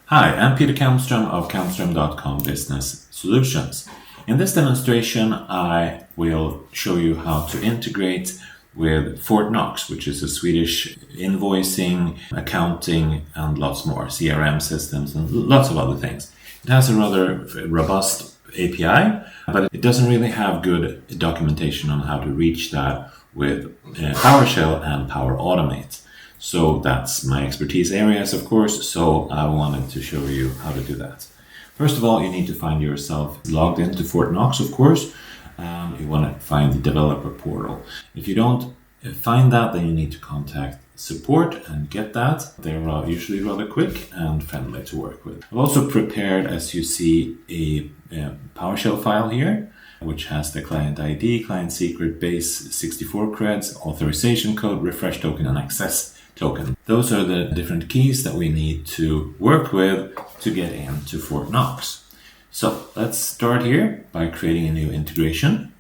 Hi, I'm Peter Kalmstrom of kalmstrom.com Business Solutions. In this demonstration, I will show you how to integrate with Fortnox, which is a Swedish invoicing, accounting, and lots more, CRM systems, and lots of other things. It has a rather robust API, but it doesn't really have good documentation on how to reach that with PowerShell and Power Automate. So that's my expertise areas, of course, so I wanted to show you how to do that. First of all, you need to find yourself logged into Fortnox, of course. You want to find the developer portal. If you don't find that, then you need to contact support and get that. They're usually rather quick and friendly to work with. I've also prepared, as you see, a PowerShell file here, which has the client ID, client secret, base 64 creds, authorization code, refresh token, and access token. Those are the different keys that we need to work with to get into Fortnox. So let's start here by creating a new integration.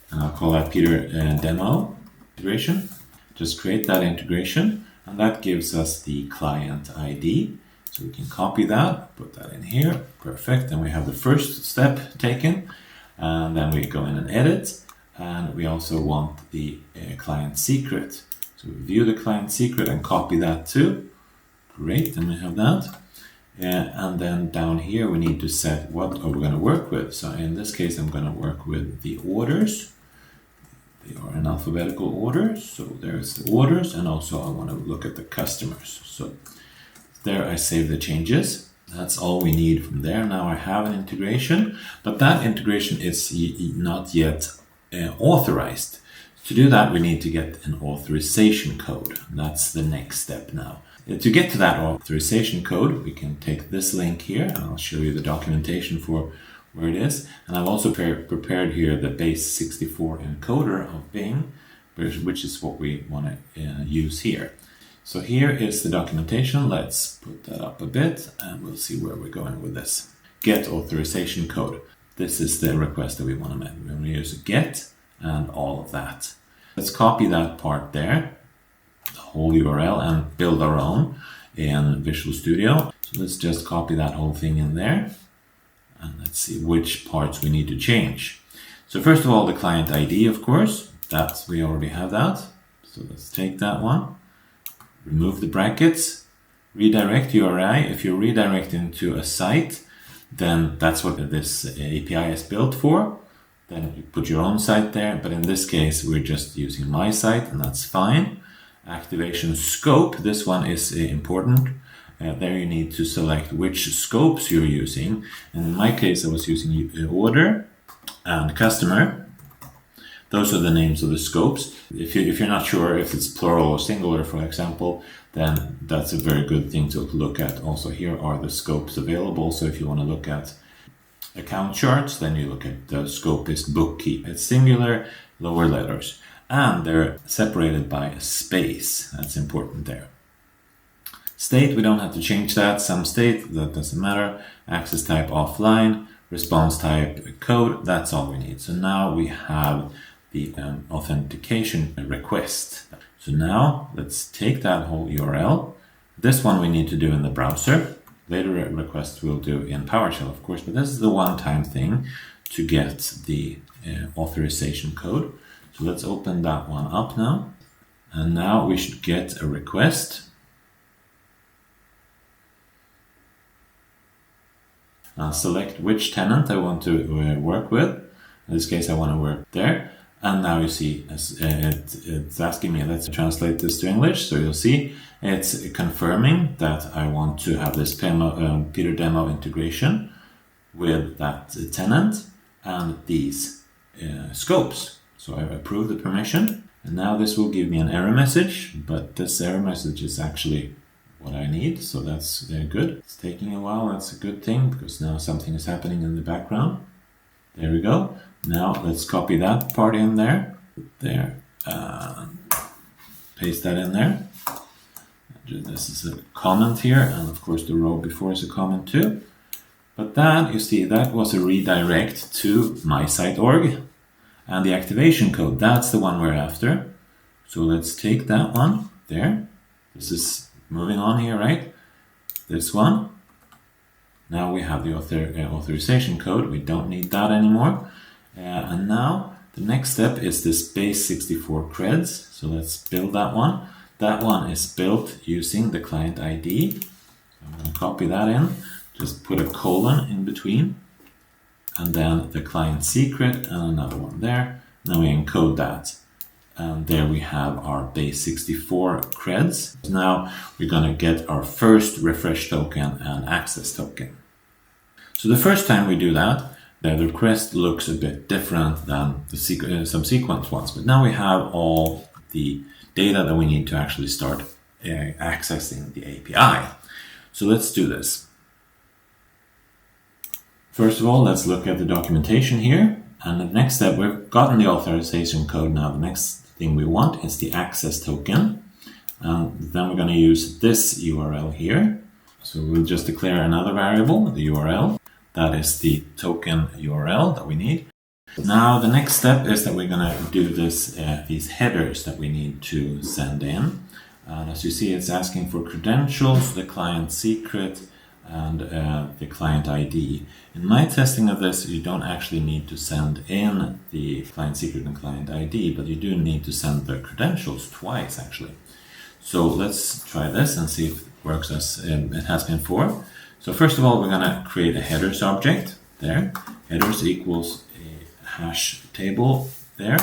And I'll call that Peter Demo Integration. Just create that integration, and that gives us the client ID. So we can copy that, put that in here. Perfect. And we have the first step taken. And then we go in and edit. And we also want the client secret. So we view the client secret and copy that too. Great, then we have that. And then down here we need to set what are we going to work with. So in this case I'm going to work with the orders. They are in alphabetical order. So there's the orders, and also I want to look at the customers. So there I save the changes. That's all we need from there. Now I have an integration, but that integration is not yet authorized. To do that, we need to get an authorization code. That's the next step now. To get to that authorization code, we can take this link here, and I'll show you the documentation for where it is. And I've also prepared here the base 64 encoder of Bing, which is what we want to use here. So here is the documentation. Let's put that up a bit, and we'll see where we're going with this. Get authorization code. This is the request that we want to make. We're going to use get and all of that. Let's copy that part there, the whole URL, and build our own in Visual Studio. So let's just copy that whole thing in there, and let's see which parts we need to change. So first of all, the client ID, of course, we already have that. So let's take that one, remove the brackets, redirect URI. If you're redirecting to a site, then that's what this API is built for. Then you put your own site there, but in this case we're just using my site, and that's fine. Activation scope, this one is important. There you need to select which scopes you're using. And in my case I was using order and customer. Those are the names of the scopes. If you're not sure if it's plural or singular, for example, then that's a very good thing to look at. Also, here are the scopes available. So if you want to look at account charts, then you look at the scope is bookkeep. It's singular, lower letters, and they're separated by a space. That's important there. State, we don't have to change that. Some state, that doesn't matter. Access type offline, response type code, that's all we need. So now we have the authentication request. So now let's take that whole URL. This one we need to do in the browser. Later requests we'll do in PowerShell, of course, but this is the one-time thing to get the authorization code. So let's open that one up now. And now we should get a request. I'll select which tenant I want to work with. In this case, I want to work there. And now you see it's asking me, let's translate this to English. So you'll see it's confirming that I want to have this Peter Demo integration with that tenant and these scopes. So I've approved the permission. And now this will give me an error message, but this error message is actually what I need. So that's good. It's taking a while. That's a good thing because now something is happening in the background. There we go. Now let's copy that part in there. Paste that in there. This is a comment here, and of course the row before is a comment too. But that, you see, that was a redirect to my site org, and the activation code, that's the one we're after. So let's take that one there. This is moving on here, right? This one, Now we have the authorization code. We don't need that anymore. And now the next step is this base 64 creds. So let's build that one. That one is built using the client ID. I'm going to copy that in. Just put a colon in between. And then the client secret and another one there. Now we encode that. And there we have our base 64 creds. Now we're going to get our first refresh token and access token. So the first time we do that, the request looks a bit different than the subsequent ones. But now we have all the data that we need to actually start accessing the API. So let's do this. First of all, let's look at the documentation here. And the next step, we've gotten the authorization code. Now the next thing we want is the access token. Then we're going to use this URL here. So we'll just declare another variable, the URL. That is the token URL that we need. Now the next step is that we're going to do this, these headers that we need to send in. And as you see, it's asking for credentials, the client secret, and the client ID. In my testing of this, you don't actually need to send in the client secret and client ID, but you do need to send the credentials twice actually. So let's try this and see if it works as it has been before. So first of all, we're going to create a headers object there. Headers equals a hash table there.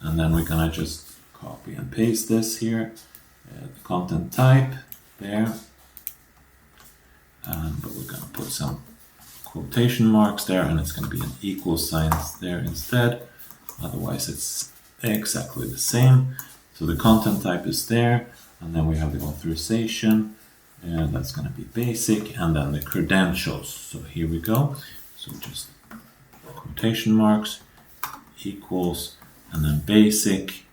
And then we're going to just copy and paste this here. The content type there. But we're going to put some quotation marks there, and it's going to be an equal sign there instead. Otherwise, it's exactly the same. So the content type is there, and then we have the authorization, and that's going to be basic, and then the credentials. So here we go. So just quotation marks, equals, and then basic.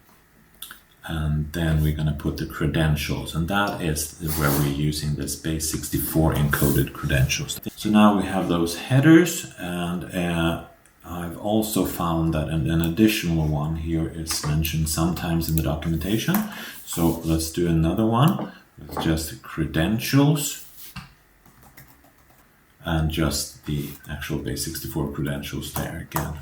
And then we're going to put the credentials, and that is where we're using this base 64 encoded credentials. So now we have those headers, and I've also found that an additional one here is mentioned sometimes in the documentation. So let's do another one with just credentials and just the actual base 64 credentials there again.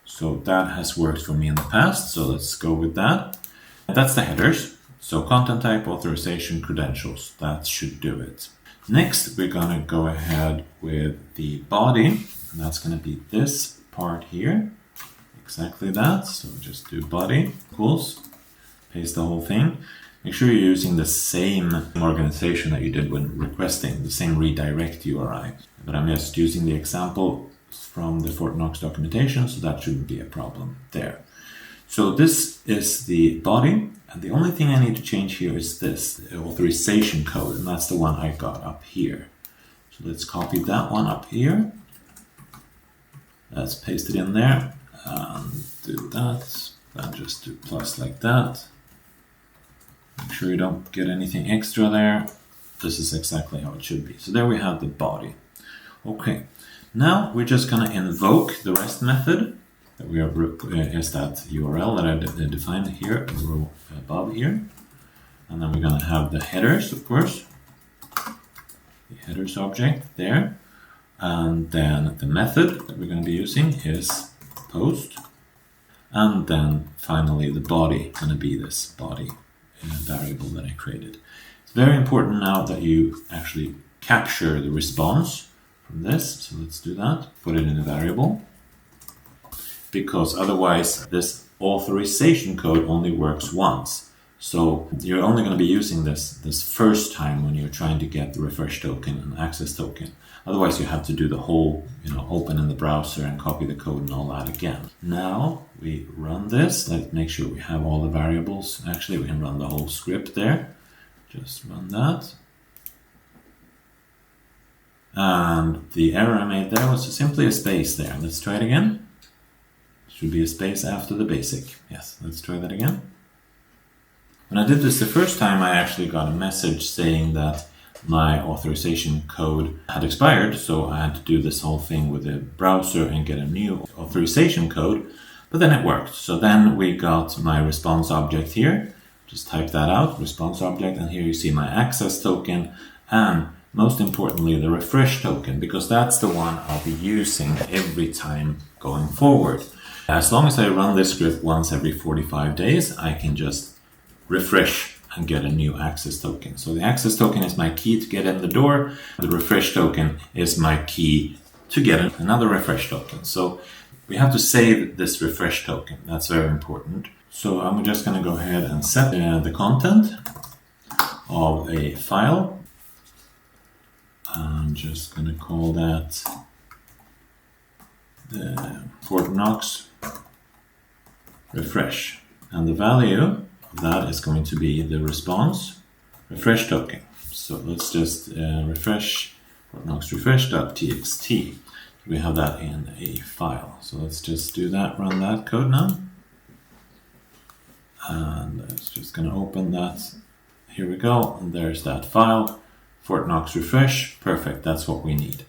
So that has worked for me in the past, so let's go with that. That's the headers. So content type, authorization, credentials. That should do it. Next, we're going to go ahead with the body. And that's going to be this part here. Exactly that. So just do body equals, paste the whole thing. Make sure you're using the same organization that you did when requesting, the same redirect URI. But I'm just using the example from the Fortnox documentation, so that shouldn't be a problem there. So this is the body, and the only thing I need to change here is this, the authorization code, and that's the one I got up here. So let's copy that one up here. Let's paste it in there, and do that, and just do plus like that. Make sure you don't get anything extra there. This is exactly how it should be. So there we have the body. Okay, now we're just going to invoke the REST method. We is that URL that I defined here above here, and then we're going to have the headers, of course, the headers object there, and then the method that we're going to be using is post, and then finally the body is going to be this body variable that I created. It's very important now that you actually capture the response from this, so let's do that. Put it in a variable, because otherwise this authorization code only works once. So you're only going to be using this first time when you're trying to get the refresh token and access token. Otherwise you have to do the whole, open in the browser and copy the code and all that again. Now we run this. Let's make sure we have all the variables. Actually, we can run the whole script there. Just run that. And the error I made there was simply a space there. Let's try it again. Should be a space after the basic. Yes, let's try that again. When I did this the first time, I actually got a message saying that my authorization code had expired, so I had to do this whole thing with the browser and get a new authorization code, but then it worked. So then we got my response object here. Just type that out, response object, and here you see my access token and most importantly, the refresh token, because that's the one I'll be using every time going forward. As long as I run this script once every 45 days, I can just refresh and get a new access token. So the access token is my key to get in the door. The refresh token is my key to get another refresh token. So we have to save this refresh token. That's very important. So I'm just going to go ahead and set the content of a file. I'm just going to call that the Fortnox refresh. And the value of that is going to be the response refresh token. So let's just refresh Fortnox refresh.txt. We have that in a file. So let's just do that, run that code now. And it's just going to open that. Here we go. And there's that file. Fortnox refresh. Perfect. That's what we need.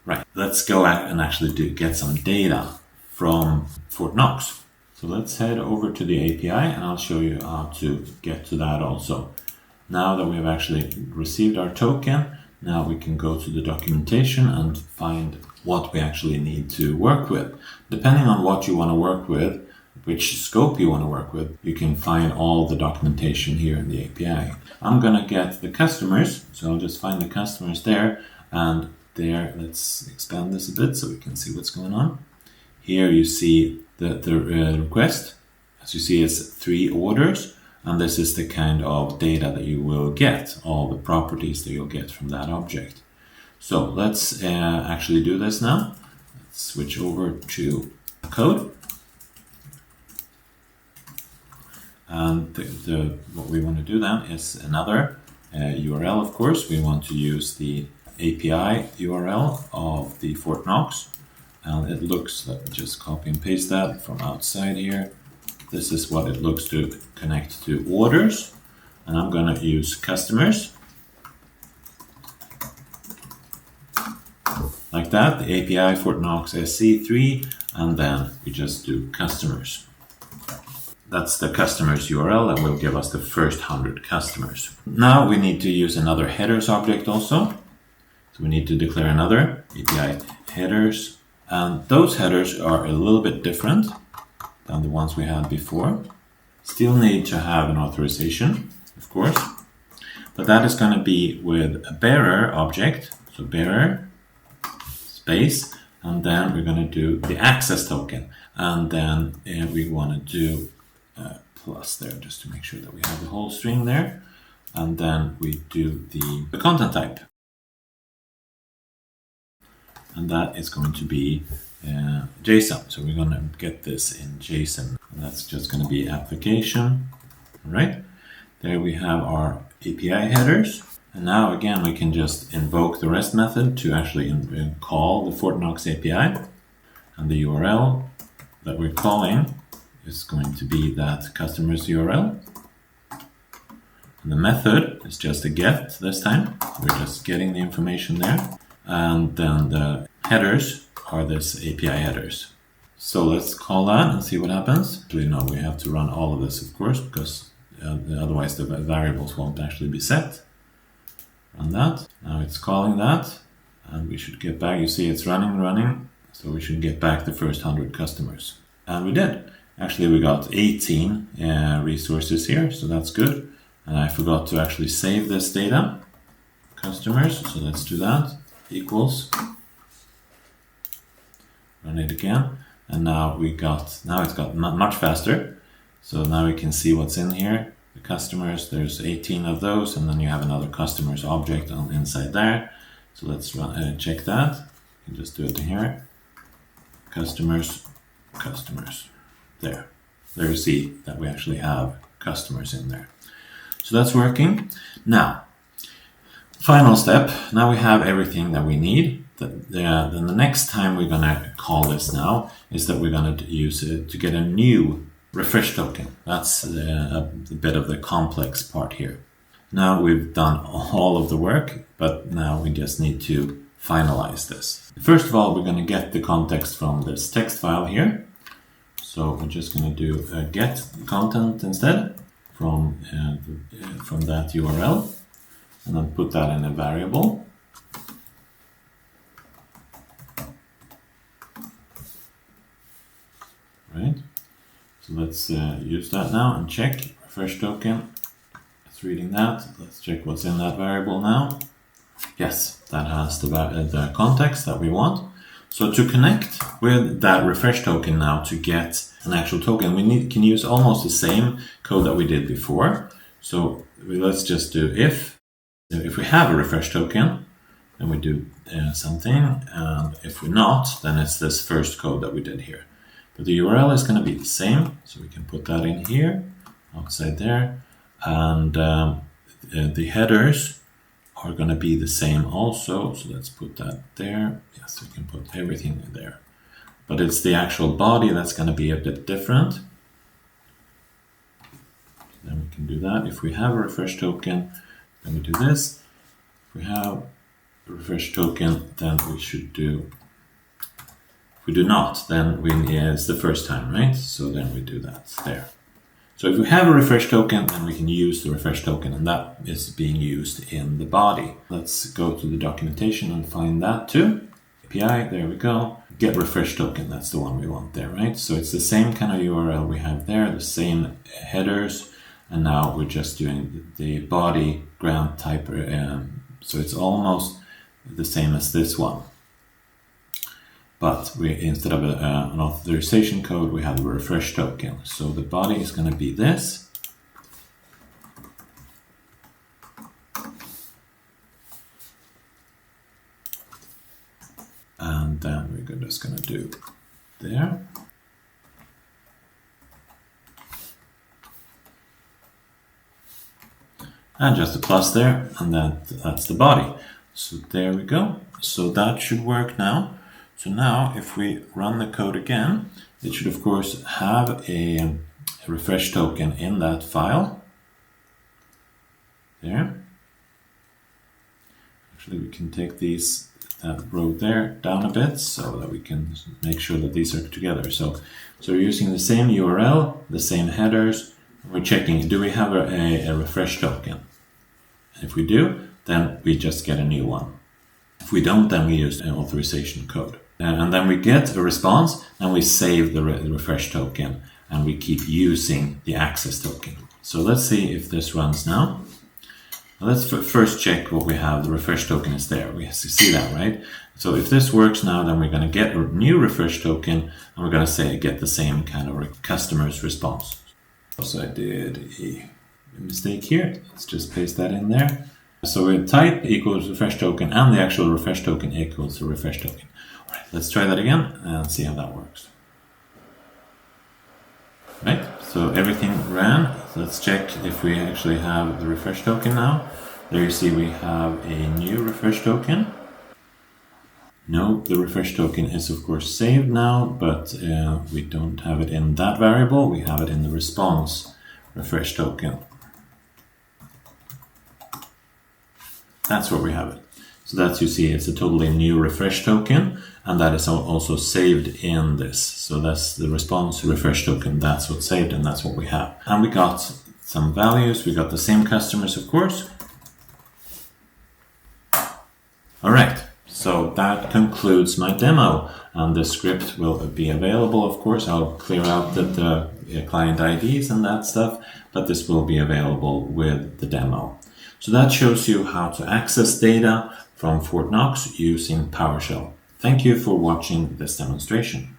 Right. Let's go out and actually get some data from Fortnox. So let's head over to the API and I'll show you how to get to that also. Now that we have actually received our token, now we can go to the documentation and find what we actually need to work with. Depending on what you want to work with, which scope you want to work with, you can find all the documentation here in the API. I'm going to get the customers, so I'll just find the customers there, and there, let's expand this a bit so we can see what's going on. Here you see the request. As you see, it's 3 orders, and this is the kind of data that you will get, all the properties that you'll get from that object. So let's actually do this now. Let's switch over to code. And what we want to do then is another URL, of course. We want to use the API URL of the Fortnox. And it looks, let me just copy and paste that from outside here. This is what it looks to connect to orders. And I'm going to use customers. Like that, the API Fortnox SC3, and then we just do customers. That's the customers URL that will give us the first 100 customers. Now we need to use another headers object also. So we need to declare another API headers. And those headers are a little bit different than the ones we had before. Still need to have an authorization, of course. But that is going to be with a bearer object. So bearer space. And then we're going to do the access token. And then we want to do plus there just to make sure that we have the whole string there. And then we do the content type. And that is going to be JSON. So we're going to get this in JSON. And that's just going to be application. All right. There we have our API headers. And now again, we can just invoke the REST method to actually call the Fortnox API. And the URL that we're calling is going to be that customer's URL. And the method is just a get this time. We're just getting the information there. And then the headers are this API headers. So let's call that and see what happens. Actually, no, we have to run all of this, of course, because otherwise the variables won't actually be set. Run that. Now it's calling that. And we should get back. You see it's running. So we should get back the first 100 customers. And we did. Actually, we got 18 resources here, so that's good. And I forgot to actually save this data. Customers, so let's do that. Equals. Run it again. And now it's got much faster. So now we can see what's in here. The customers, there's 18 of those, and then you have another customers object on inside there. So let's check that. You can just do it here. Customers. There you see that we actually have customers in there. So that's working. Now, final step. Now we have everything that we need. Then the next time we're going to call this now is that we're going to use it to get a new refresh token. That's a bit of the complex part here. Now we've done all of the work, but now we just need to finalize this. First of all, we're going to get the context from this text file here. So we're just going to do a get content instead from that URL. and then put that in a variable. Right, so let's use that now and check refresh token. It's reading that. Let's check what's in that variable now. Yes, that has the context that we want. So to connect with that refresh token now to get an actual token, we can use almost the same code that we did before. So let's just do if we have a refresh token, then we do something, and if we're not, then it's this first code that we did here. But the URL is going to be the same, so we can put that in here, outside there, and the headers are going to be the same also, so let's put that there. Yes, we can put everything in there. But it's the actual body that's going to be a bit different. Then we can do that. If we have a refresh token, then we do this. If we have a refresh token, then we should do. If we do not, then it's the first time, right? So then we do that there. So if we have a refresh token, then we can use the refresh token, and that is being used in the body. Let's go to the documentation and find that too. API, there we go. Get refresh token, that's the one we want there, right? So it's the same kind of URL we have there, the same headers, and now we're just doing the body grant type. So it's almost the same as this one. But instead of an authorization code, we have a refresh token. So the body is going to be this. And then we're just going to do there. And just a plus there, and that's the body. So there we go. So that should work now. So now if we run the code again, it should of course have a refresh token in that file. There. Actually, we can take that row there down a bit so that we can make sure that these are together. So we're using the same URL, the same headers. We're checking, do we have a refresh token? And if we do, then we just get a new one. If we don't, then we use an authorization code. And then we get a response, and we save the refresh token, and we keep using the access token. So let's see if this runs now. Let's first check what we have. The refresh token is there. We see that, right? So if this works now, then we're going to get a new refresh token, and we're going to get the same kind of customer's response. So I did a mistake here. Let's just paste that in there. So we type equals refresh token, and the actual refresh token equals the refresh token. All right, let's try that again and see how that works. Right, so everything ran. Let's check if we actually have the refresh token now. There you see we have a new refresh token. No, the refresh token is of course saved now, but we don't have it in that variable. We have it in the response refresh token. That's where we have it. So that's, you see, it's a totally new refresh token, and that is also saved in this. So that's the response refresh token. That's what's saved, and that's what we have. And we got some values. We got the same customers, of course. All right. So that concludes my demo, and the script will be available. Of course, I'll clear out the client IDs and that stuff, but this will be available with the demo. So that shows you how to access data from Fortnox using PowerShell. Thank you for watching this demonstration.